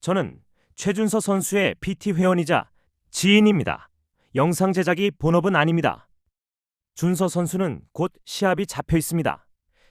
저는 최준서 선수의 PT 회원이자 지인입니다. 영상 제작이 본업은 아닙니다. 준서 선수는 곧 시합이 잡혀 있습니다.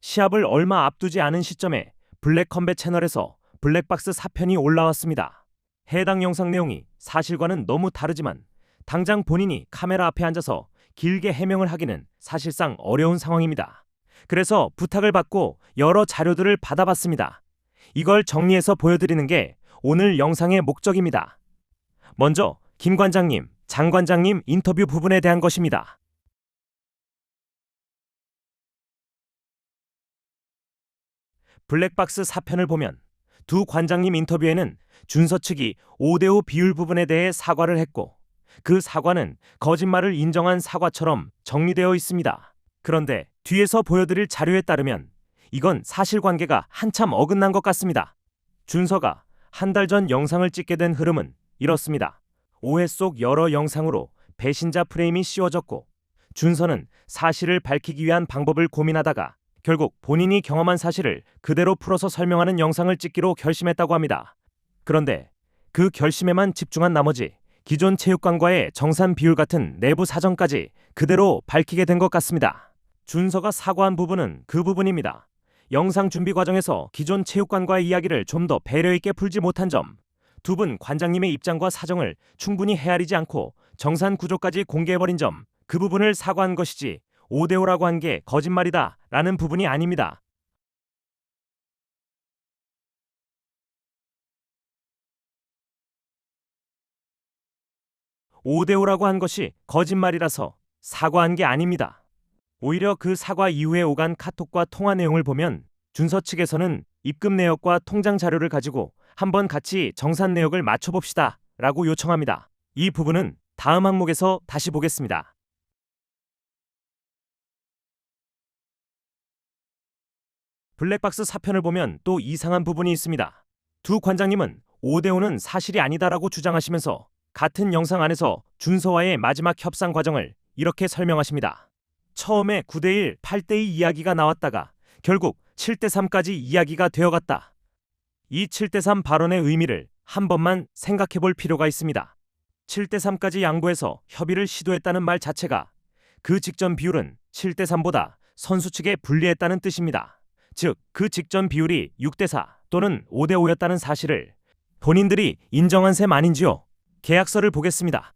시합을 얼마 앞두지 않은 시점에 블랙컴뱃 채널에서 블랙박스 4편이 올라왔습니다. 해당 영상 내용이 사실과는 너무 다르지만 당장 본인이 카메라 앞에 앉아서 길게 해명을 하기는 사실상 어려운 상황입니다. 그래서 부탁을 받고 여러 자료들을 받아봤습니다. 이걸 정리해서 보여드리는 게 오늘 영상의 목적입니다. 먼저 김 관장님, 장 관장님 인터뷰 부분에 대한 것입니다. 블랙박스 4편을 보면 두 관장님 인터뷰에는 준서 측이 5대5 비율 부분에 대해 사과를 했고 그 사과는 거짓말을 인정한 사과처럼 정리되어 있습니다. 그런데 뒤에서 보여드릴 자료에 따르면 이건 사실관계가 한참 어긋난 것 같습니다. 준서가 한 달 전 영상을 찍게 된 흐름은 이렇습니다. 오해 속 여러 영상으로 배신자 프레임이 씌워졌고 준서는 사실을 밝히기 위한 방법을 고민하다가 결국 본인이 경험한 사실을 그대로 풀어서 설명하는 영상을 찍기로 결심했다고 합니다. 그런데 그 결심에만 집중한 나머지 기존 체육관과의 정산 비율 같은 내부 사정까지 그대로 밝히게 된 것 같습니다. 준서가 사과한 부분은 그 부분입니다. 영상 준비 과정에서 기존 체육관과의 이야기를 좀 더 배려 있게 풀지 못한 점, 두 분 관장님의 입장과 사정을 충분히 헤아리지 않고 정산 구조까지 공개해버린 점, 그 부분을 사과한 것이지 5대5라고 한 게 거짓말이다 라는 부분이 아닙니다. (5대5라고) 한 것이 거짓말이라서 사과한 게 아닙니다. 오히려 그 사과 이후에 오간 카톡과 통화 내용을 보면 준서 측에서는 입금 내역과 통장 자료를 가지고 한번 같이 정산 내역을 맞춰봅시다 라고 요청합니다. 이 부분은 다음 항목에서 다시 보겠습니다. 블랙박스 4편을 보면 또 이상한 부분이 있습니다. 두 관장님은 5대5는 사실이 아니다라고 주장하시면서 같은 영상 안에서 준서와의 마지막 협상 과정을 이렇게 설명하십니다. 처음에 9대1, 8대2 이야기가 나왔다가 결국 7대3까지 이야기가 되어갔다. 이 7대3 발언의 의미를 한 번만 생각해 볼 필요가 있습니다. 7대3까지 양보해서 협의를 시도했다는 말 자체가 그 직전 비율은 7대3보다 선수 측에 불리했다는 뜻입니다. 즉, 그 직전 비율이 6대4 또는 5대5였다는 사실을 본인들이 인정한 셈 아닌지요? 계약서를 보겠습니다.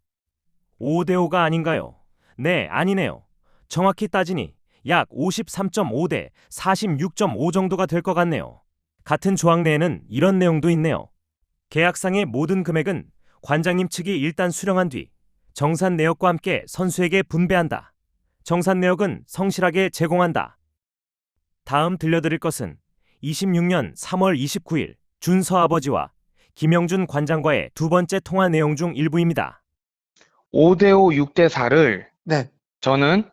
5대5가 아닌가요? 네, 아니네요. 정확히 따지니 약 53.5대 46.5 정도가 될 것 같네요. 같은 조항 내에는 이런 내용도 있네요. 계약상의 모든 금액은 관장님 측이 일단 수령한 뒤 정산 내역과 함께 선수에게 분배한다. 정산 내역은 성실하게 제공한다. 다음 들려드릴 것은 26년 3월 29일 준서 아버지와 김영준 관장과의 두 번째 통화 내용 중 일부입니다. 5대5, 6대4를 네. 저는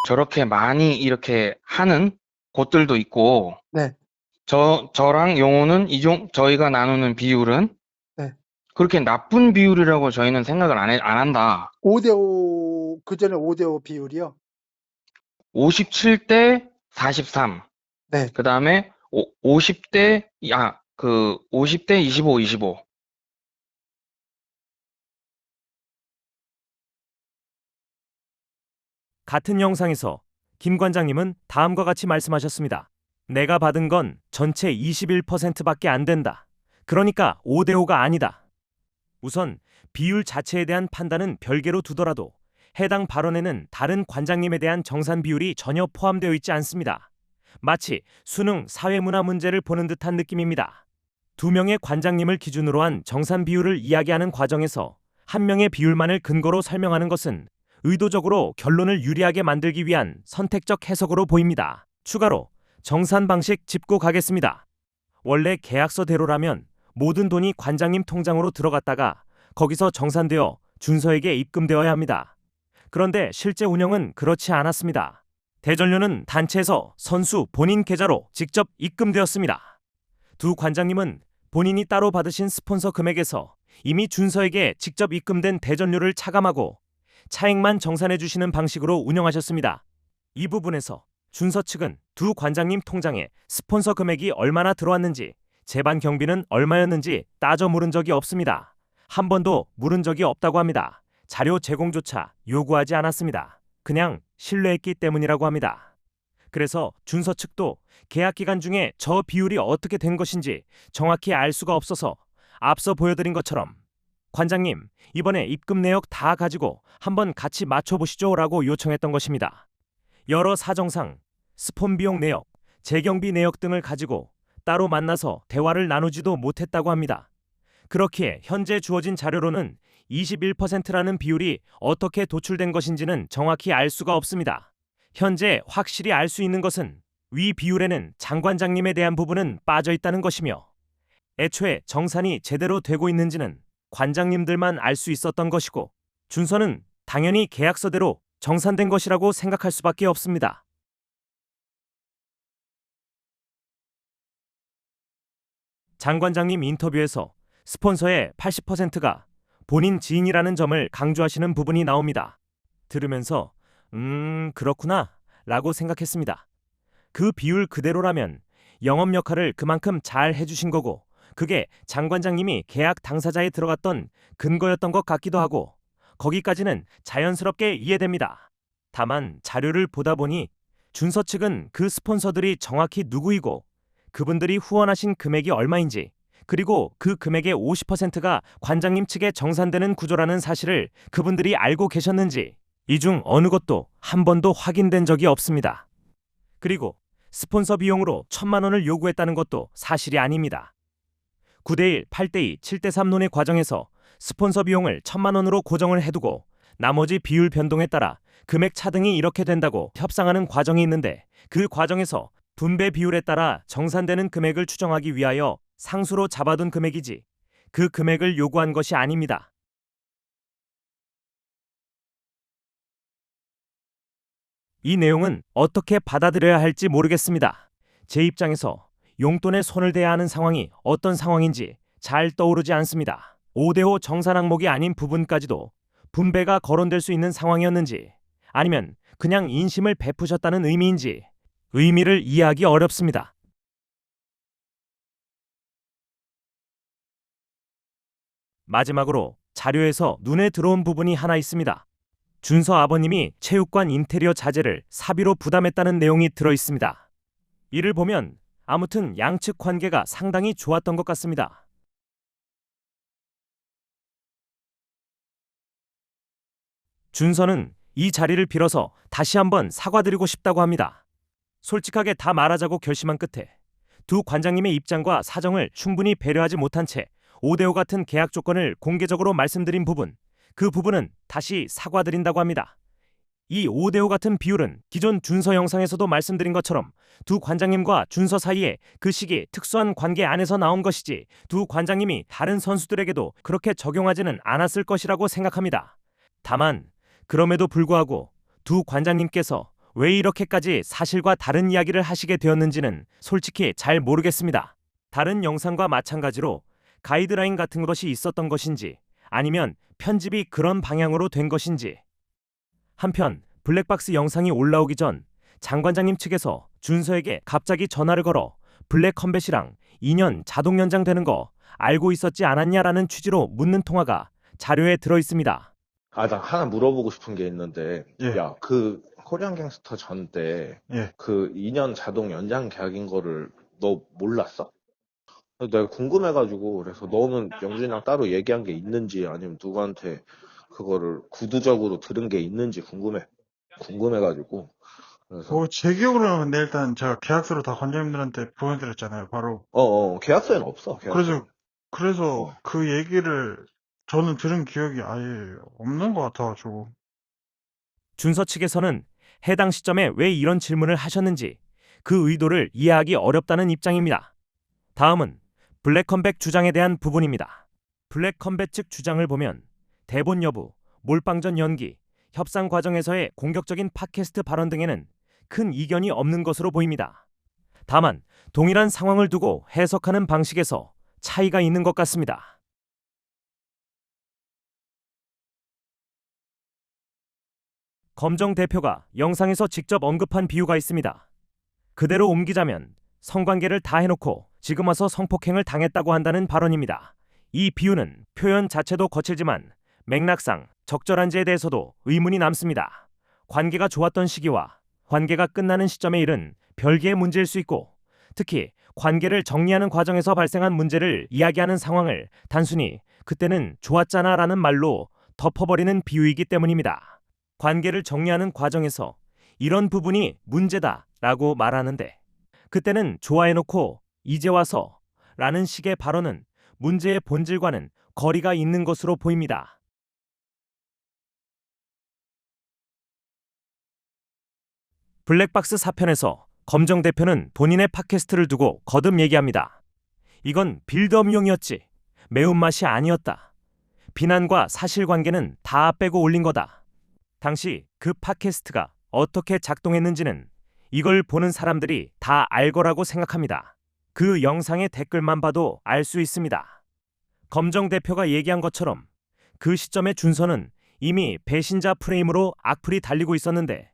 저렇게 많이 이렇게 하는 곳들도 있고, 네. 저랑 용호는 저희가 나누는 비율은 네. 그렇게 나쁜 비율이라고 저희는 생각을 안 한다. 5대5, 그 전에 5대5 비율이요? 57대 43. 네. 그 다음에 50대 25, 25. 같은 영상에서 김 관장님은 다음과 같이 말씀하셨습니다. 내가 받은 건 전체 21%밖에 안 된다. 그러니까 5대5가 아니다. 우선 비율 자체에 대한 판단은 별개로 두더라도 해당 발언에는 다른 관장님에 대한 정산 비율이 전혀 포함되어 있지 않습니다. 마치 수능 사회문화 문제를 보는 듯한 느낌입니다. 두 명의 관장님을 기준으로 한 정산 비율을 이야기하는 과정에서 한 명의 비율만을 근거로 설명하는 것은 의도적으로 결론을 유리하게 만들기 위한 선택적 해석으로 보입니다. 추가로 정산 방식 짚고 가겠습니다. 원래 계약서대로라면 모든 돈이 관장님 통장으로 들어갔다가 거기서 정산되어 준서에게 입금되어야 합니다. 그런데 실제 운영은 그렇지 않았습니다. 대전료는 단체에서 선수 본인 계좌로 직접 입금되었습니다. 두 관장님은 본인이 따로 받으신 스폰서 금액에서 이미 준서에게 직접 입금된 대전료를 차감하고 차액만 정산해 주시는 방식으로 운영하셨습니다. 이 부분에서 준서 측은 두 관장님 통장에 스폰서 금액이 얼마나 들어왔는지 재반 경비는 얼마였는지 따져 물은 적이 없습니다. 한 번도 물은 적이 없다고 합니다. 자료 제공조차 요구하지 않았습니다. 그냥 신뢰했기 때문이라고 합니다. 그래서 준서 측도 계약 기간 중에 저 비율이 어떻게 된 것인지 정확히 알 수가 없어서 앞서 보여드린 것처럼 관장님, 이번에 입금 내역 다 가지고 한번 같이 맞춰보시죠 라고 요청했던 것입니다. 여러 사정상 스폰 비용 내역, 재경비 내역 등을 가지고 따로 만나서 대화를 나누지도 못했다고 합니다. 그렇기에 현재 주어진 자료로는 21%라는 비율이 어떻게 도출된 것인지는 정확히 알 수가 없습니다. 현재 확실히 알 수 있는 것은 위 비율에는 장관장님에 대한 부분은 빠져 있다는 것이며 애초에 정산이 제대로 되고 있는지는 관장님들만 알 수 있었던 것이고 준서는 당연히 계약서대로 정산된 것이라고 생각할 수밖에 없습니다. 장관장님 인터뷰에서 스폰서의 80%가 본인 지인이라는 점을 강조하시는 부분이 나옵니다. 들으면서 그렇구나 라고 생각했습니다. 그 비율 그대로라면 영업 역할을 그만큼 잘 해주신 거고 그게 장관장님이 계약 당사자에 들어갔던 근거였던 것 같기도 하고 거기까지는 자연스럽게 이해됩니다. 다만 자료를 보다 보니 준서 측은 그 스폰서들이 정확히 누구이고 그분들이 후원하신 금액이 얼마인지 그리고 그 금액의 50%가 관장님 측에 정산되는 구조라는 사실을 그분들이 알고 계셨는지 이 중 어느 것도 한 번도 확인된 적이 없습니다. 그리고 스폰서 비용으로 1,000만 원을 요구했다는 것도 사실이 아닙니다. 9대1, 8대2, 7대3 논의 과정에서 스폰서 비용을 1,000만 원으로 고정을 해두고 나머지 비율 변동에 따라 금액 차등이 이렇게 된다고 협상하는 과정이 있는데 그 과정에서 분배 비율에 따라 정산되는 금액을 추정하기 위하여 상수로 잡아둔 금액이지 그 금액을 요구한 것이 아닙니다. 이 내용은 어떻게 받아들여야 할지 모르겠습니다. 제 입장에서 용돈에 손을 대야 하는 상황이 어떤 상황인지 잘 떠오르지 않습니다. 5대5 정산 항목이 아닌 부분까지도 분배가 거론될 수 있는 상황이었는지 아니면 그냥 인심을 베푸셨다는 의미인지 의미를 이해하기 어렵습니다. 마지막으로 자료에서 눈에 들어온 부분이 하나 있습니다. 준서 아버님이 체육관 인테리어 자재를 사비로 부담했다는 내용이 들어 있습니다. 이를 보면 아무튼 양측 관계가 상당히 좋았던 것 같습니다. 준서는 이 자리를 빌어서 다시 한번 사과드리고 싶다고 합니다. 솔직하게 다 말하자고 결심한 끝에 두 관장님의 입장과 사정을 충분히 배려하지 못한 채 5대5 같은 계약 조건을 공개적으로 말씀드린 부분, 그 부분은 다시 사과드린다고 합니다. 이 5대5 같은 비율은 기존 준서 영상에서도 말씀드린 것처럼 두 관장님과 준서 사이에 그 시기 특수한 관계 안에서 나온 것이지 두 관장님이 다른 선수들에게도 그렇게 적용하지는 않았을 것이라고 생각합니다. 다만 그럼에도 불구하고 두 관장님께서 왜 이렇게까지 사실과 다른 이야기를 하시게 되었는지는 솔직히 잘 모르겠습니다. 다른 영상과 마찬가지로 가이드라인 같은 것이 있었던 것인지 아니면 편집이 그런 방향으로 된 것인지. 한편 블랙박스 영상이 올라오기 전 장관장님 측에서 준서에게 갑자기 전화를 걸어 블랙 컴뱃이랑 2년 자동 연장되는 거 알고 있었지 않았냐라는 취지로 묻는 통화가 자료에 들어 있습니다. 나 하나 물어보고 싶은 게 있는데, 예. 야, 그 코리안 갱스터 전 때 예. 그 2년 자동 연장 계약인 거를 너 몰랐어? 내가 궁금해가지고, 그래서 너는 영준이랑 따로 얘기한 게 있는지 아니면 누구한테 그거를 구두적으로 들은 게 있는지 궁금해가지고. 그래서 제 기억으로는 근데 일단 제가 계약서를 다 관장님들한테 보내드렸잖아요, 바로. 계약서에는 없어. 그래서 그 얘기를 저는 들은 기억이 아예 없는 것 같아가지고. 준서 측에서는 해당 시점에 왜 이런 질문을 하셨는지 그 의도를 이해하기 어렵다는 입장입니다. 다음은 블랙컴백 주장에 대한 부분입니다. 블랙컴백 측 주장을 보면 대본 여부, 몰빵전 연기, 협상 과정에서의 공격적인 팟캐스트 발언 등에는 큰 이견이 없는 것으로 보입니다. 다만 동일한 상황을 두고 해석하는 방식에서 차이가 있는 것 같습니다. 검정 대표가 영상에서 직접 언급한 비유가 있습니다. 그대로 옮기자면 성관계를 다 해놓고 지금 와서 성폭행을 당했다고 한다는 발언입니다. 이 비유는 표현 자체도 거칠지만 맥락상 적절한지에 대해서도 의문이 남습니다. 관계가 좋았던 시기와 관계가 끝나는 시점의 일은 별개의 문제일 수 있고, 특히 관계를 정리하는 과정에서 발생한 문제를 이야기하는 상황을 단순히 그때는 좋았잖아 라는 말로 덮어버리는 비유이기 때문입니다. 관계를 정리하는 과정에서 이런 부분이 문제다 라고 말하는데, 그때는 좋아해놓고 이제 와서 라는 식의 발언은 문제의 본질과는 거리가 있는 것으로 보입니다. 블랙박스 4편에서 검정 대표는 본인의 팟캐스트를 두고 거듭 얘기합니다. 이건 빌드업용이었지. 매운맛이 아니었다. 비난과 사실관계는 다 빼고 올린 거다. 당시 그 팟캐스트가 어떻게 작동했는지는 이걸 보는 사람들이 다 알 거라고 생각합니다. 그 영상의 댓글만 봐도 알 수 있습니다. 검정 대표가 얘기한 것처럼 그 시점에 준서는 이미 배신자 프레임으로 악플이 달리고 있었는데,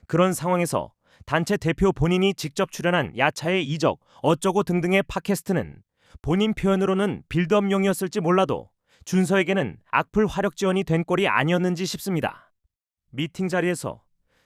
그런 상황에서 단체 대표 본인이 직접 출연한 야차의 이적 어쩌고 등등의 팟캐스트는 본인 표현으로는 빌드업용이었을지 몰라도 준서에게는 악플 화력 지원이 된 꼴이 아니었는지 싶습니다. 미팅 자리에서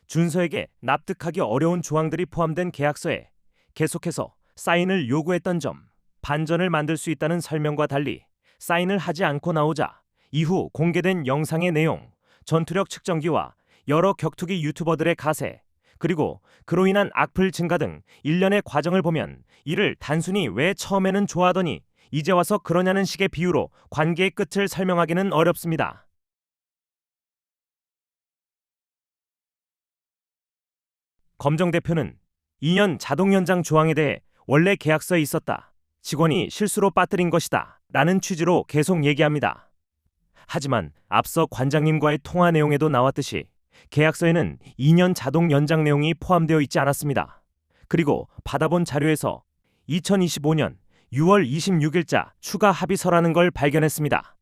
준서에게 납득하기 어려운 조항들이 포함된 계약서에 계속해서 사인을 요구했던 점, 반전을 만들 수 있다는 설명과 달리 사인을 하지 않고 나오자 이후 공개된 영상의 내용, 전투력 측정기와 여러 격투기 유튜버들의 가세, 그리고 그로 인한 악플 증가 등 일련의 과정을 보면 이를 단순히 왜 처음에는 좋아하더니 이제 와서 그러냐는 식의 비유로 관계의 끝을 설명하기는 어렵습니다. 검정 대표는 2년 자동 연장 조항에 대해 원래 계약서에 있었다. 직원이 실수로 빠뜨린 것이다. 라는 취지로 계속 얘기합니다. 하지만 앞서 관장님과의 통화 내용에도 나왔듯이 계약서에는 2년 자동 연장 내용이 포함되어 있지 않았습니다. 그리고 받아본 자료에서 2025년 6월 26일자 추가 합의서라는 걸 발견했습니다.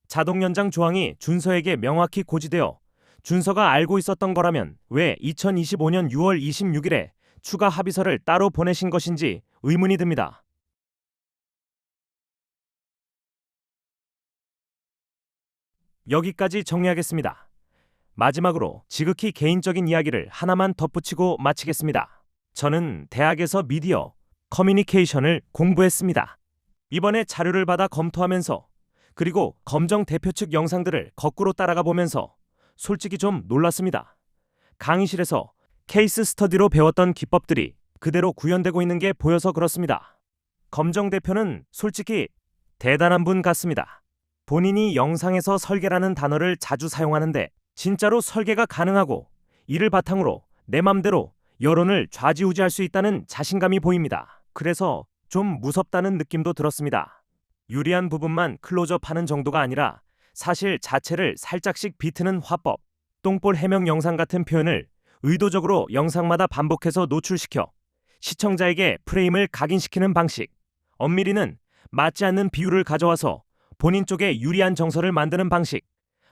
자동 연장 조항이 준서에게 명확히 고지되어 준서가 알고 있었던 거라면 왜 2025년 6월 26일에 추가 합의서를 따로 보내신 것인지 의문이 듭니다. 여기까지 정리하겠습니다. 마지막으로 지극히 개인적인 이야기를 하나만 덧붙이고 마치겠습니다. 저는 대학에서 미디어, 커뮤니케이션을 공부했습니다. 이번에 자료를 받아 검토하면서 그리고 검정 대표 측 영상들을 거꾸로 따라가 보면서 솔직히 좀 놀랐습니다. 강의실에서 케이스 스터디로 배웠던 기법들이 그대로 구현되고 있는 게 보여서 그렇습니다. 검정 대표는 솔직히 대단한 분 같습니다. 본인이 영상에서 설계라는 단어를 자주 사용하는데 진짜로 설계가 가능하고 이를 바탕으로 내 맘대로 여론을 좌지우지할 수 있다는 자신감이 보입니다. 그래서 좀 무섭다는 느낌도 들었습니다. 유리한 부분만 클로즈업하는 정도가 아니라 사실 자체를 살짝씩 비트는 화법, 똥볼 해명 영상 같은 표현을 의도적으로 영상마다 반복해서 노출시켜 시청자에게 프레임을 각인시키는 방식, 엄밀히는 맞지 않는 비유를 가져와서 본인 쪽에 유리한 정서를 만드는 방식,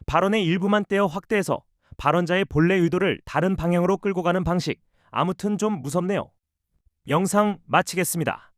발언의 일부만 떼어 확대해서 발언자의 본래 의도를 다른 방향으로 끌고 가는 방식, 아무튼 좀 무섭네요. 영상 마치겠습니다.